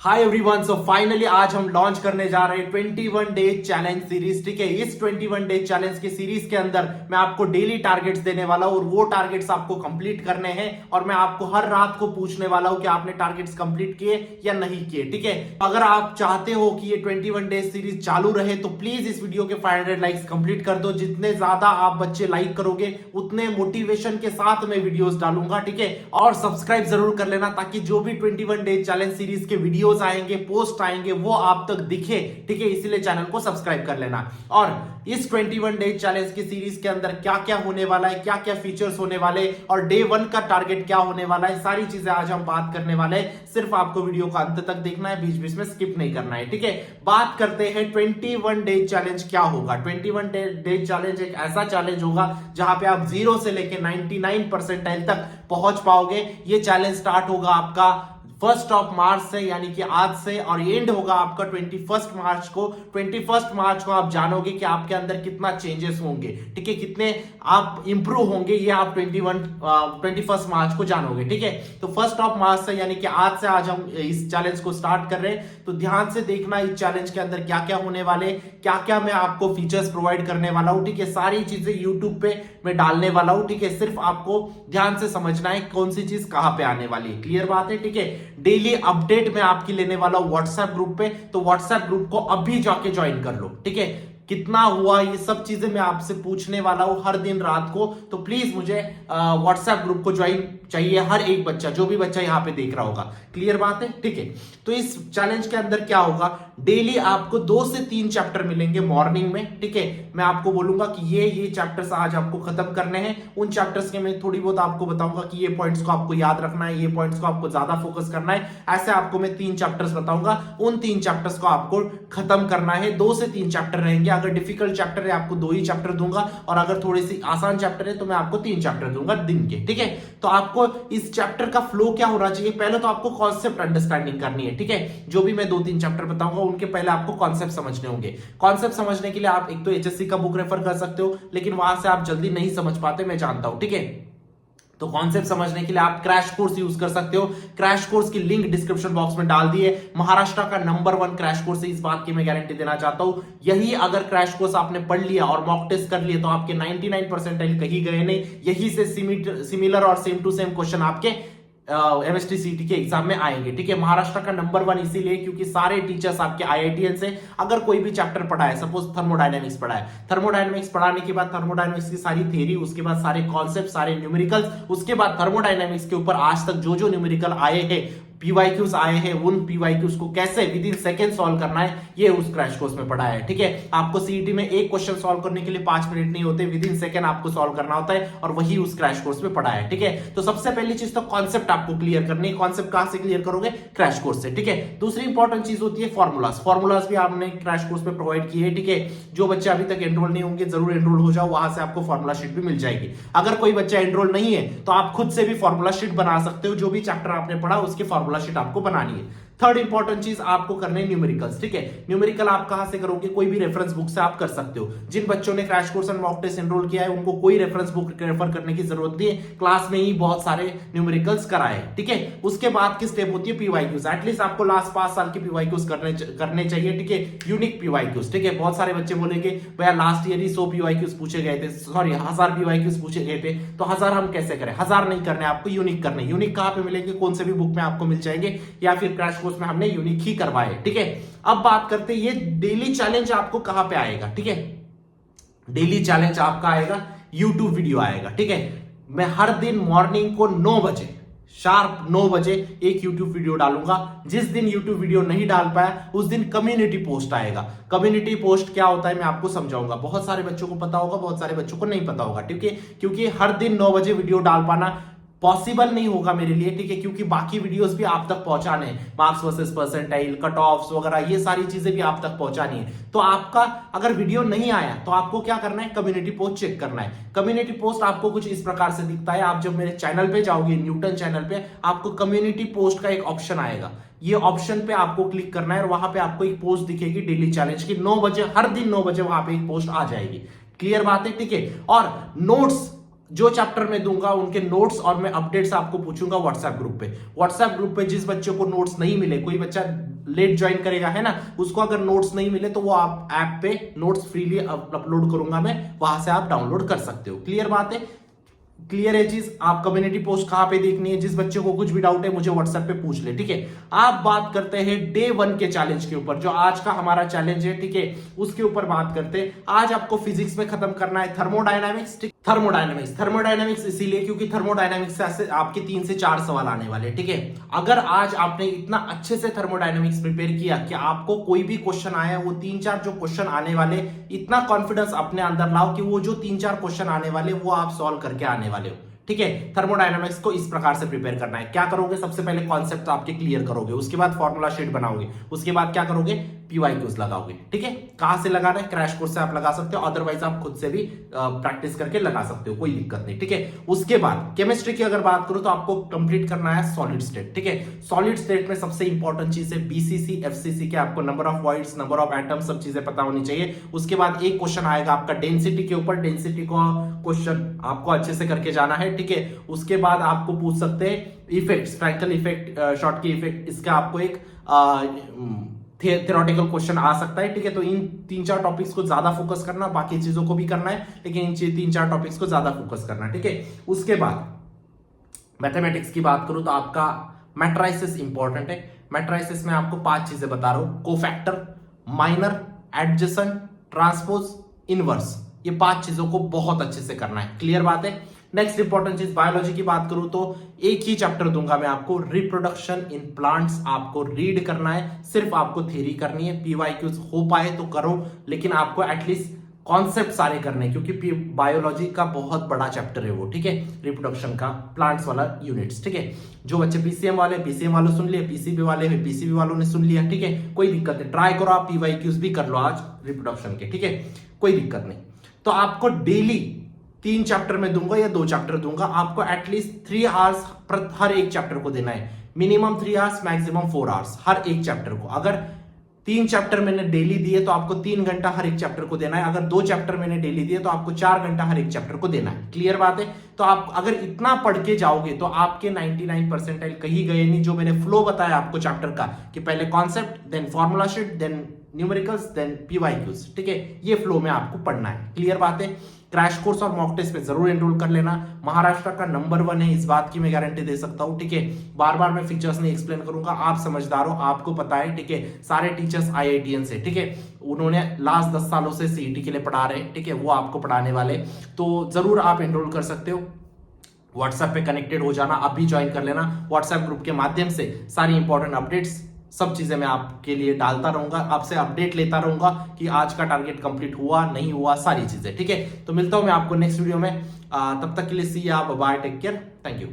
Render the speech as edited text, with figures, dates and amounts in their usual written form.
Hi everyone, so finally आज हम launch करने जा रहे हैं 21 डे चैलेंज सीरीज। ठीक है, इस 21 डे चैलेंज की सीरीज के अंदर मैं आपको डेली टारगेट्स देने वाला हूं और वो टारगेट्स आपको कंप्लीट करने हैं और मैं आपको हर रात को पूछने वाला हूं कि आपने टारगेट्स कंप्लीट किए या नहीं किए। ठीक है, अगर आप चाहते हो कि ये 21 डे सीरीज चालू रहे तो प्लीज इस वीडियो के 500 लाइक्स कंप्लीट कर दो। जितने ज्यादा आप बच्चे लाइक करोगे उतने मोटिवेशन के साथ मैं वीडियोस डालूंगा। ठीक है, और सब्सक्राइब जरूर कर लेना ताकि जो भी 21 डे चैलेंज सीरीज के वीडियो आएंगे, पोस्ट आएंगे, वो आप तक दिखे। ठीक है, इसीलिए चैनल को सब्सक्राइब कर लेना। और इस 21 डे चैलेंज की सीरीज के अंदर क्या क्या होने वाला है, क्या क्या फीचर्स होने वाले और डे 1 का टारगेट क्या होने वाला है, सारी चीजें आज हम बात करने वाले हैं। सिर्फ आपको वीडियो का अंत तक देखना है, बीच बीच में स्किप नहीं करना है। ठीक है, बात करते हैं 21 डे चैलेंज क्या होगा। 21 डे चैलेंज एक ऐसा चैलेंज होगा जहां पे आप 0 से लेकर 99 परसेंटाइल तक पहुंच पाओगे। ये चैलेंज स्टार्ट होगा आपका 1 मार्च से, यानी कि आज से, और एंड होगा आपका 21 मार्च को। 21 मार्च को आप जानोगे कि आपके अंदर कितना चेंजेस होंगे। ठीक है, कितने आप इंप्रूव होंगे, ये आप 21 मार्च को जानोगे। ठीक है, तो 1 मार्च से यानी कि आज से आज हम इस चैलेंज को स्टार्ट कर रहे हैं। तो ध्यान से देखना इस चैलेंज के अंदर क्या क्या होने वाले, क्या क्या मैं आपको फीचर्स प्रोवाइड करने वाला हूं। ठीक है, सारी चीजें यूट्यूब पे मैं डालने वाला हूं। ठीक है, सिर्फ आपको ध्यान से समझना है कौन सी चीज कहां पे आने वाली है। क्लियर बात है? ठीक है, डेली अपडेट मैं आपकी लेने वाला हूं व्हाट्सएप ग्रुप पे, तो व्हाट्सएप ग्रुप को अभी जाके ज्वाइन कर लो। ठीक है, कितना हुआ ये सब चीजें मैं आपसे पूछने वाला हूं हर दिन रात को। तो प्लीज मुझे व्हाट्सएप ग्रुप को ज्वाइन चाहिए, हर एक बच्चा, जो भी बच्चा यहां पे देख रहा होगा। क्लियर बात है? ठीक है, तो इस चैलेंज के अंदर क्या होगा, डेली आपको 2 से 3 चैप्टर मिलेंगे मॉर्निंग में। ठीक है, मैं आपको बोलूंगा कि ये चैप्टर्स आज आपको खत्म करने हैं। उन चैप्टर्स के मैं थोड़ी बहुत आपको बताऊंगा कि ये पॉइंट्स को आपको याद रखना है, ये पॉइंट्स को आपको ज्यादा फोकस करना है। ऐसे आपको मैं 3 चैप्टर्स बताऊंगा, उन 3 चैप्टर्स को आपको खत्म करना है। 2 से 3 चैप्टर रहेंगे। अगर डिफिकल्ट चैप्टर है आपको 2 ही चैप्टर दूंगा, और अगर थोड़ी सी आसान चैप्टर है तो मैं आपको 3 चैप्टर दूंगा दिन के। ठीक है, तो आपको इस चैप्टर का फ्लो क्या होना चाहिए, पहले तो आपको कॉन्सेप्ट अंडरस्टैंडिंग करनी है। ठीक है, जो भी मैं 2-3 चैप्टर बताऊंगा उनके पहले आपको कॉन्सेप्ट समझने होंगे। कॉन्सेप्ट समझने के लिए आप एक तो एचएससी का बुक रेफर कर सकते हो, लेकिन वहां से आप जल्दी नहीं समझ पाते, मैं जानता हूं। ठीक है, तो कॉन्सेप्ट समझने के लिए आप क्रैश कोर्स यूज कर सकते हो। क्रैश कोर्स की लिंक डिस्क्रिप्शन बॉक्स में डाल दी है। महाराष्ट्र का नंबर 1 क्रैश कोर्स है, इस बात की मैं गारंटी देना चाहता हूं। यही अगर क्रैश कोर्स आपने पढ़ लिया और मॉक टेस्ट कर लिए तो आपके 99 परसेंटाइल कहीं गए नहीं। यही से सिमिलर और सेम टू सेम क्वेश्चन आपके एमएसटी सीटी के एग्जाम में आएंगे। ठीक है, महाराष्ट्र का नंबर 1 इसीलिए क्योंकि सारे टीचर्स आपके आईआईटीएन से, अगर कोई भी चैप्टर पढ़ा है, सपोज थर्मोडायनेमिक्स पढ़ा है, थर्मोडायनेमिक्स पढ़ाने के बाद थर्मोडायनेमिक्स की सारी थ्योरी, उसके बाद सारे कॉन्सेप्ट, सारे न्यूमेरिकल्स, उसके बाद थर्मोडायनेमिक्स के ऊपर आज तक जो जो न्यूमेरिकल आए हैं, पीवाईक्यूज आए हैं, उन पीवाईक्यूज को कैसे विद इन सेकंड सॉल्व करना है, ये उस क्रैश कोर्स में पढ़ा है। ठीक है, आपको सीईटी में एक क्वेश्चन सॉल्व करने के लिए 5 मिनट नहीं होते, विद इन सेकंड आपको सॉल्व करना होता है, और वही उस क्रैश कोर्स में पढ़ा है। ठीक है, तो सबसे पहली चीज तो कॉन्सेप्ट आपको क्लियर करनी है। कॉन्सेप्ट कहां से क्लियर करोगे? क्रैश कोर्स से। ठीक है, दूसरी इंपॉर्टेंट चीज होती है फॉर्मूलाज। फॉर्मूलाज भी आपने क्रैश कोर्स में प्रोवाइड किए हैं। ठीक है, जो बच्चे अभी तक एनरोल नहीं होंगे जरूर एनरोल हो जाओ, वहां से आपको फॉर्मूला शीट भी मिल जाएगी। अगर कोई बच्चा एनरोल नहीं है तो आप खुद से भी फॉर्मूला शीट बना सकते हो, जो भी चैप्टर आपने पढ़ा उसकी फॉर्मूला शीट आपको बनानी है। थर्ड इंपॉर्टेंट चीज आपको करने न्यूमेरिकल्स। ठीक है, न्यूमेरिकल आप कहां से करोगे? कोई भी रेफरेंस बुक से आप कर सकते हो। जिन बच्चों ने crash course and mock test enrol किया है उनको कोई रेफरेंस बुक रेफर करने की जरूरत नहीं है, क्लास में ही बहुत सारे न्यूमेरिकल्स कराए। ठीक है, उसके बाद की स्टेप होती है पीवाईक्यूज। एटलीस्ट आपको लास्ट 5 साल की पीवाईक्यूज करने चाहिए। ठीक है, यूनिक पीवाईक्यूज। ठीक है, बहुत सारे बच्चे बोलेंगे भैया लास्ट ईयर ही 100 पीवाईक्यूज पूछे गए थे, सॉरी 1000 पीवाईक्यूज पूछे गए थे, तो 1000 हम कैसे करें? 1000 नहीं करने, आपको यूनिक करने। यूनिक कहां पे मिलेंगे? कौन से भी बुक में आपको मिल जाएंगे, या फिर क्रैश कोर्स में हमने यूनिक ही करवाए। ठीक है, अब बात करते हैं ये डेली चैलेंज आपको कहां पे आएगा। ठीक है, डेली चैलेंज आपका आएगा, यूट्यूब वीडियो आएगा। ठीक है, मैं हर दिन मॉर्निंग को 9 बजे, शार्प 9 बजे एक YouTube वीडियो डालूंगा। जिस दिन YouTube वीडियो नहीं डाल पाया उस दिन कम्युनिटी पोस्ट आएगा। कम्युनिटी पोस्ट क्या होता है मैं आपको समझाऊंगा। बहुत सारे बच्चों को पता होगा, बहुत सारे बच्चों को नहीं पता होगा। ठीक है, क्योंकि हर दिन 9 बजे वीडियो डाल पाना पॉसिबल नहीं होगा मेरे लिए। ठीक है, क्योंकि बाकी वीडियोस भी आप तक पहुंचाने हैं, marks versus percentile, cut offs वगैरह, ये सारी चीजें भी आप तक पहुंचानी है। तो आपका अगर वीडियो नहीं आया तो आपको क्या करना है? कम्युनिटी पोस्ट चेक करना है। कम्युनिटी पोस्ट आपको कुछ इस प्रकार से दिखता है। आप जब मेरे चैनल पे जाओगे, न्यूटन चैनल पे, आपको कम्युनिटी पोस्ट का एक ऑप्शन आएगा। ये ऑप्शन पे आपको क्लिक करना है और वहां पे आपको एक पोस्ट दिखेगी डेली चैलेंज की। 9 बजे, हर दिन 9 बजे वहां पे एक पोस्ट आ जाएगी। क्लियर बात है? ठीक है, और नोट्स जो चैप्टर में दूंगा उनके नोट्स और मैं अपडेट्स आपको पूछूंगा व्हाट्सएप ग्रुप पे। व्हाट्सएप ग्रुप पे जिस बच्चे को नोट्स नहीं मिले, कोई बच्चा लेट ज्वाइन करेगा है ना, उसको अगर नोट्स नहीं मिले तो वो आप ऐप पे नोट्स फ्रीली अपलोड करूंगा मैं, वहां से आप डाउनलोड कर सकते हो। क्लियर बात है? क्लियर है चीज? आप कम्युनिटी पोस्ट कहां पे देखनी है, जिस बच्चे को कुछ भी डाउट है मुझे व्हाट्सएप पे पूछ ले, ठीक है। आप बात करते हैं डे 1 के चैलेंज के ऊपर, जो आज का हमारा चैलेंज है, ठीक है, उसके ऊपर बात करते हैं। आज आपको फिजिक्स में खत्म करना है थर्मोडायनामिक्स, ठीक। थर्मोडायनामिक्स इसीलिए क्योंकि थर्मोडायनामिक्स से आपके 3 से 4 सवाल आने वाले, ठीक है। अगर आज आपने इतना अच्छे से थर्मोडायनामिक्स प्रिपेयर किया कि आपको कोई भी क्वेश्चन आया, वो 3-4 जो क्वेश्चन आने वाले, इतना कॉन्फिडेंस अपने अंदर लाओ कि वो जो 3-4 क्वेश्चन आने वाले वो आप सॉल्व करके आने वाले हो, ठीक है। थर्मोडायनामिक्स को इस प्रकार से प्रिपेयर करना है। क्या करोगे? सबसे पहले कॉन्सेप्ट आपके क्लियर करोगे, उसके बाद फॉर्मूला शीट बनाओगे, उसके बाद क्या करोगे? पीवाईक्यूज लगाओगे, ठीक है। कहां से लगाना है? क्रैश कोर्स से आप लगा सकते हो, अदरवाइज आप खुद से भी प्रैक्टिस करके लगा सकते हो, कोई दिक्कत नहीं, ठीक है। उसके बाद केमिस्ट्री की अगर बात करूं तो आपको कंप्लीट करना है सॉलिड स्टेट, ठीक है। सॉलिड स्टेट में सबसे इंपॉर्टेंट चीज है बीसीसी, एफसीसी के आपको number of voids, number of atoms, सब चीजें पता होनी चाहिए। उसके बाद एक क्वेश्चन आएगा आपका डेंसिटी के ऊपर, डेंसिटी का क्वेश्चन आपको अच्छे से करके जाना है, ठीक है। उसके बाद आपको पूछ सकते हैं इफेक्ट्स, फ्रैंकल इफेक्ट, शॉर्ट की इफेक्ट, इसका आपको एक थ्योरेटिकल क्वेश्चन आ सकता है, ठीक है। तो इन 3-4 टॉपिक्स को ज्यादा फोकस करना, बाकी चीजों को भी करना है, लेकिन इन 3-4 टॉपिक्स को ज्यादा फोकस करना है, ठीक है। उसके बाद मैथमेटिक्स की बात करूं तो आपका मैट्राइसिस इंपॉर्टेंट है। मैट्राइसिस में आपको 5 चीजें बता रहा हूं, cofactor, minor, adjacent, transpose, inverse, ये 5 चीजों को बहुत अच्छे से करना है। क्लियर बात है? नेक्स्ट इंपॉर्टेंट चीज बायोलॉजी की बात करूं तो एक ही चैप्टर दूंगा मैं आपको, रिप्रोडक्शन इन प्लांट्स, आपको रीड करना है, सिर्फ आपको थ्योरी करनी है। पीवाईक्यूज हो पाए तो करो, लेकिन आपको एटलीस्ट कॉन्सेप्ट सारे करने हैं, क्योंकि बायोलॉजी का बहुत बड़ा चैप्टर है वो, ठीक है, रिप्रोडक्शन का, प्लांट्स वाला यूनिट्स, ठीक है। जो बच्चे पीसीएम वाले, पीसीएम वालों सुन लिया, पीसीबी वाले हैं, पीसीबी वालों ने सुन लिया, ठीक है, कोई दिक्कत नहीं। ट्राई करो आप पीवाईक्यूज भी कर लो आज रिप्रोडक्शन के, ठीक है, कोई दिक्कत नहीं। तो आपको डेली 3 चैप्टर में दूंगा या 2 चैप्टर दूंगा, आपको एटलीस्ट 3 आवर्स हर एक चैप्टर को देना है, मिनिमम 3 आवर्स, मैक्सिमम 4 आवर्स हर एक चैप्टर को। अगर 3 चैप्टर मैंने डेली दिए तो आपको 3 घंटा हर एक चैप्टर को देना है। अगर 2 चैप्टर मैंने डेली दिए तो आपको 4 घंटा हर एक चैप्टर को देना है। क्लियर बात है? तो आप अगर इतना पढ़ के जाओगे तो आपके 99 परसेंटाइल कहीं गए नहीं। जो मैंने फ्लो बताया आपको चैप्टर का कि पहले concept, then formula sheet, then numericals, then PYQs, ठीक है, ये फ्लो में आपको पढ़ना है। क्लियर बात है? क्रैश कोर्स और मॉक टेस्ट पे जरूर एनरोल कर लेना। महाराष्ट्र का नंबर 1 है, इस बात की मैं गारंटी दे सकता हूं, ठीक है। बार बार मैं फीचर्स नहीं एक्सप्लेन करूंगा, आप समझदार हो, आपको पता है, ठीक है। सारे टीचर्स आईआईटीएन से, ठीक है, उन्होंने लास्ट 10 सालों से सीईटी के लिए पढ़ा रहे हैं, ठीक है, वो आपको पढ़ाने वाले, तो जरूर आप एनरोल कर सकते हो। व्हाट्सएप पे कनेक्टेड हो जाना, अभी ज्वाइन कर लेना। व्हाट्सएप ग्रुप के माध्यम से सारी इंपॉर्टेंट अपडेट्स, सब चीजें मैं आपके लिए डालता रहूंगा, आपसे अपडेट लेता रहूंगा कि आज का टारगेट कंप्लीट हुआ नहीं हुआ, सारी चीजें, ठीक है। तो मिलता हूं मैं आपको नेक्स्ट वीडियो में, तब तक के लिए see ya bye, take care, thank you.